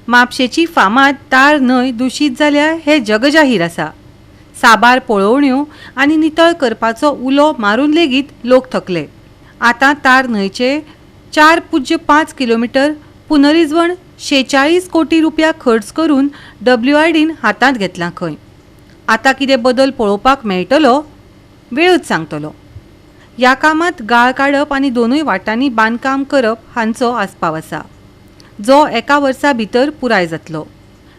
म्हापशेची फामाद तार न्हंय दूषित जाल्या हे जगजाहीर आसा। साबार पळोवण्यो आनी नितळ करपाचो उलो मारून लेगीत लोक थकले। आतां तार न्हंयचे 4.5 किलोमीटर पुनरिजवण 46 कोटी रुपया खर्च करून WRDन हातांत घेतला खंय। आतां कितें बदल पळोवपाक मेळटलो वेळच सांगतलो। ह्या कामांत गाळ काडप आनी दोनूय वाटांनी बांदकाम करप हांचो आस्पाव आसा, जो एका वर्सा भितर पुराय जातलो।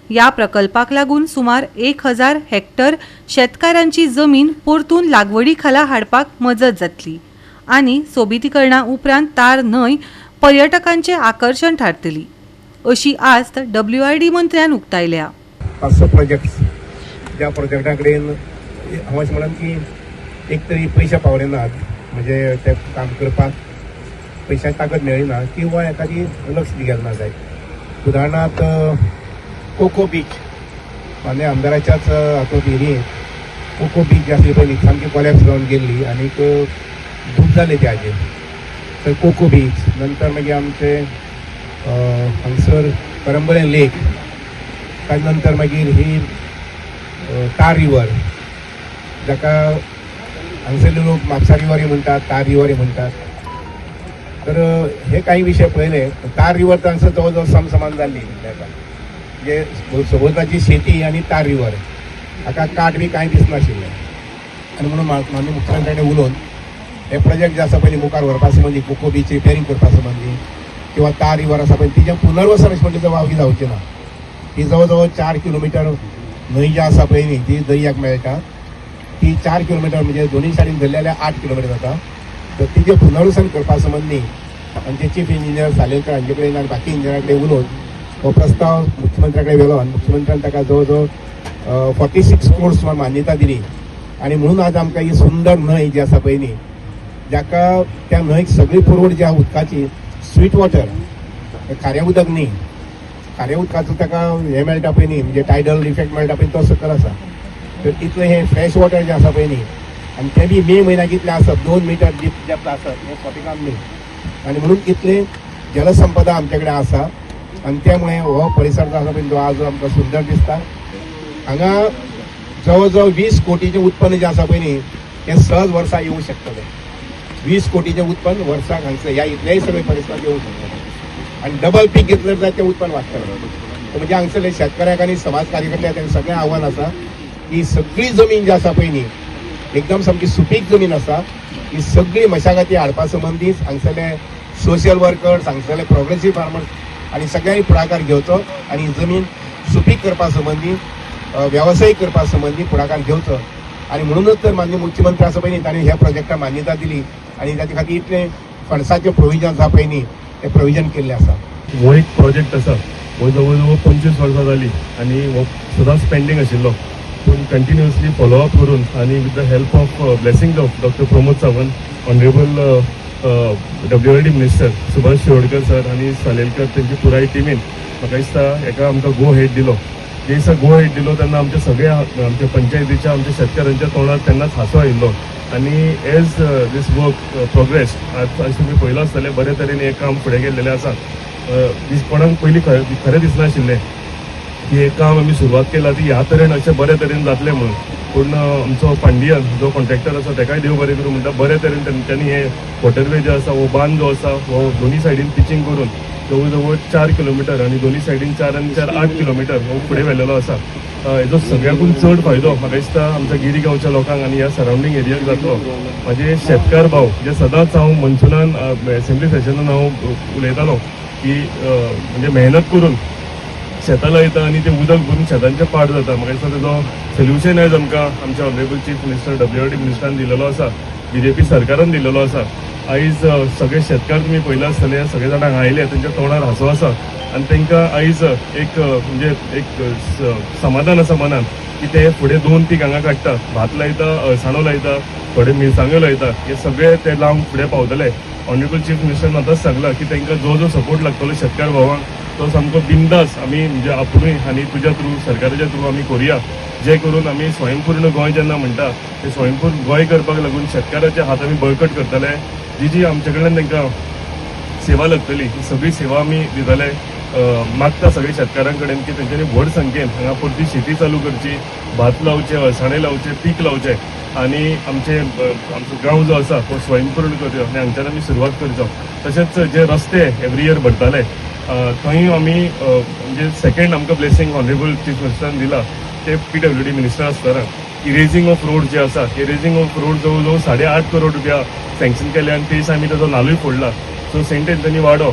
ह्या प्रकल्पाक लागून सुमार 1000 हेक्टर शेतकारांची जमीन परतून लागवडी खाला हाडपाक मजत जातली आनी सोबितीकरणा उपरांत तार न्हंय पर्यटकांचे आकर्षण थारतली, अशी आस्त WRD मंत्र्यान उक्तायल्या। 500 प्रोजेक्ट्स ज्या प्रोजेक्टा कडेन हांव अशें म्हणन की एक तरी पयशे पावले नात, म्हणजे ते काम करपाक पयशांची ताकद मेळना किंवा एखादी लक्ष दिलें ना जाय। उदाहरणार्थ कोको बीच मान्य आमदाराच्याच हातूंत एरियेंत कोको बीच जी आसली पळय सामकी कोलॅप्स जावन गेल्ली आनीक धूप जाले ते हाजेर। तर कोको बीच नंतर मागीर आमचे हांगसर करंबळे लेक, ताजे नंतर मागीर ही तार रिवर, जाका हांगसरले लोक म्हापसा रिवर म्हणटात, तार रिवर म्हणटात। तर हे काही विषय पळयले, तार रिवर तर हांगसर जवळ जवळ समसमान जाल्ली, म्हणजे सभोवताची शेती आनी तार रिवर हाका काट बी कांय दिसनाशिल्लें। आनी म्हणून माननीय मुख्यमंत्र्यान उलोवन हे प्रोजेक्ट जे आसा पळय मुखार व्हरपा संबंदी, कोको बीच रिपेरिंग करपा संबंधी किंवा तार रिवर आसा पळय तिचें पुनर्वसन अशें म्हणजे वावगी जावचें ना। ही जवळ जवळ 4 किलोमिटर न्हंय जी आसा पळय न्ही ती दर्याक मेळटा, ती 4 किलोमिटर म्हणजे दोनूय सायडीन धरले जाल्यार 8 किलोमिटर जाता। तर तिचें पुनर्वसन करपा संबंधी आमचे चीफ इंजिनियर सालेलकर हांचे कडेन आनी बाकी इंजिनियरा कडेन उलोवन हो प्रस्ताव मुख्यमंत्र्या कडेन व्हेलो आनी मुख्यमंत्र्यान ताका जवळ जवळ 46 करोड सुमार मान्यता दिली। आनी म्हणून आज आमकां ही सुंदर न्हंय जी आसा पळय न्ही, जाका त्या न्हंयक सगळी पुरवण जी आहा उदकाची स्वीट वॉटर, खारें उदक न्ही, खारें उदकाचो ताका हें मेळटा पळय न्ही, म्हणजे टायडल इफेक्ट मेळटा पळय तो सकयल आसा। तर तितलें हें फ्रेश वॉटर जें आसा पळय न्ही, आनी तें बी मे म्हयन्याक इतलें आसत 2 मिटर डेप्थ आसत, हें स्फटिकान न्ही। आनी म्हणून इतलें जलसंपदा आमचे कडेन आसा आनी त्यामुळे हो परिसर जो आसा पळय तो आज आमकां सुंदर दिसता। हांगा जवळ जवळ 20 कोटीचें उत्पन्न जें आसा पळय न्ही हें सहज वर्सा येवंक शकतलें। 20 कोटीचें उत्पन्न वर्साक हांगसर ह्या इतल्याय सगळे परिसरात येवंक शकतलें आनी डबल पीक घेतलें जाल्यार तें उत्पन्न वाडटलें। म्हणजे हांगसरले शेतकाऱ्याक आनी समाज कार्यकर्त्याक तें सगळें आव्हान आसा की सगळी जमीन जी आसा पळय न्ही एकदम सामकी सुपीक जमीन आसा, ही सगळी मशागती हाडपा संबंधी हांगसरले सोशल वर्कर्स, हांगसरले प्रोग्रेसीव फार्मर्स आनी सगळ्यांनी फुडाकार घेवचो आनी जमीन सुपीक करपा संबंधी वेवसायीक करपा संबंधी फुडाकार घेवचो। आनी म्हणूनच तर माननीय मुख्यमंत्री आसा पळय न्ही ताणें ह्या प्रोजेक्टाक मान्यता दिली आनी ताचे खातीर इतलें फंड्साचें प्रोविजन आसा पळय न्ही तें प्रोविजन केल्लें आसा। हो एक प्रोजेक्ट आसा, हो जवळ जवळ 25 वर्सां जाली आनी हो सदांच पेंडींग आशिल्लो, पूण कंटिन्युअसली फॉलोअप करून आनी with the help of blessing of doctor Pramod Sawant, honourable WRD minister Subhash Shirodkar sir आनी सालेलकर तेंची पुराय टिमीन म्हाका दिसता हेका आमकां गो हेड दिलो। जे दिसा गो हेड दिलो तेन्ना आमच्या सगळ्या आमच्या पंचायतीच्या आमच्या शेतकारांच्या तोंडार तेन्नाच हांसो आयिल्लो। आनी एज दीस वर्क प्रोग्रेस आज तुमी पळयलो आसतलें बरे तरेन हें काम फुडें गेल्लेलें आसा। कोणाक पयलीं खरें दिसनाशिल्लें की हें काम आमी सुरवात केला ती ह्या तरेन अशें बरे तरेन जातलें म्हणून, पूण आमचो पांडियन जो कॉन्ट्रॅक्टर आसा ताकाय देव बरें करूं म्हणटा, बरे तरेन तेंच्यांनी हे वॉटरवे जो आसा हो बांद जो आसा हो दोनी सायडीन पिचिंग करून जवळ जवळ 4 किलोमिटर आनी दोनी सायडीन 4 आनी 4 8 किलोमिटर हो फुडें व्हेल्लेलो आसा। हेजो सगळ्याकून चड फायदो म्हाका दिसता आमच्या गिरी गांवच्या लोकांक आनी ह्या सरावंडींग एरियाक जातलो। म्हाजे शेतकार भाव जे सदांच हांव मनसुनान असेंब्ली सेशनान हांव उलयतालो की म्हणजे मेहनत करून शेतां लायता आनी तें उदक भरून शेतांचें पाड जाता। म्हाका दिसता तेजो सोल्युशन आयज आमकां आमच्या ऑनरेबल चीफ मिनिस्टर WRD मिनिस्टरान दिलेलो आसा, BJP सरकारान दिलेलो आसा। आयज सगळे शेतकार तुमी पळयला आसतले, सगळे जाणांक आयले तेंच्या तोंडार हांसो आसा आनी तांकां आयज एक म्हणजे एक समाधान आसा मनान की ते फुडें 2 पीक हांगा काडटा, भात लायता, अळसाणो लायता, थोडे मिरसांग्यो लायता, हे सगळे ते लावंक फुडें पावतले। ऑनरेबल चीफ मिनिस्टरान आतांच सांगलां की तांकां जो जो सपोर्ट लागतलो शेतकार भावांक तो सामको बिंदास आमी म्हणजे आपुणूय आनी तुज्या थ्रू सरकाराच्या थ्रू आमी करुया, जे करून आमी स्वयंपूर्ण गोंय जेन्ना म्हणटा ते स्वयंपूर्ण गोंय करपाक लागून शेतकाराचे हात आमी बळकट करतले। जी जी आमचे कडल्यान तांकां सेवा लागतली ती सगळी सेवा आमी दितले। मागता सगळे शेतकारां कडेन की तेंच्यांनी व्हड संख्येन हांगा परती शेती चालू करची, भात लावचे, अळसाणे लावचे, पीक लावचे आनी आमचो गांव जो आसा तो स्वयंपूर्ण करचो आनी हांगच्यान आमी सुरवात करचो. तशेंच जे रस्ते एवरी इयर भरताले थंय आमी म्हणजे सेकंड आमकां ब्लेसिंग ऑनरेबल चीफ मिनिस्टरान दिला ते PWD मिनिस्टर आसतना इरेजिंग ऑफ रोड जे आसा इरेजिंग ऑफ रोड जवळ जवळ 8.5 करोड रुपया सँक्शन केले आनी ते दिसा आमी ताजो नालूय फोडला. सो सेंट एंथनी वाडो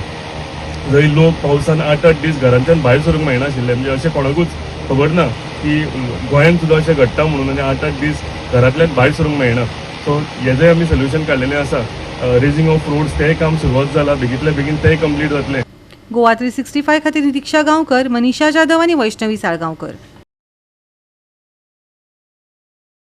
जंय लोक पावसान 8-8 दीस घरांतल्यान भायर सरूंक मेळनाशिल्ले म्हणजे अशें कोणाकूच खबर ना की गोंयांत सुद्दां अशें घडटा म्हणून आनी 8-8 दीस घरांतल्यान भायर सरूंक मेळना. सो हेजंय आमी सोल्युशन काडलेलें आसा. रेजिंग ऑफ रोड्स तेंय काम सुरवात जाला, बेगींतल्या बेगीन तेंय कंप्लीट जातलें. गोवा 365 खातीर नितीक्षा गांवकर, मनीषा जाधव आनी वैष्णवी साळगांवकर.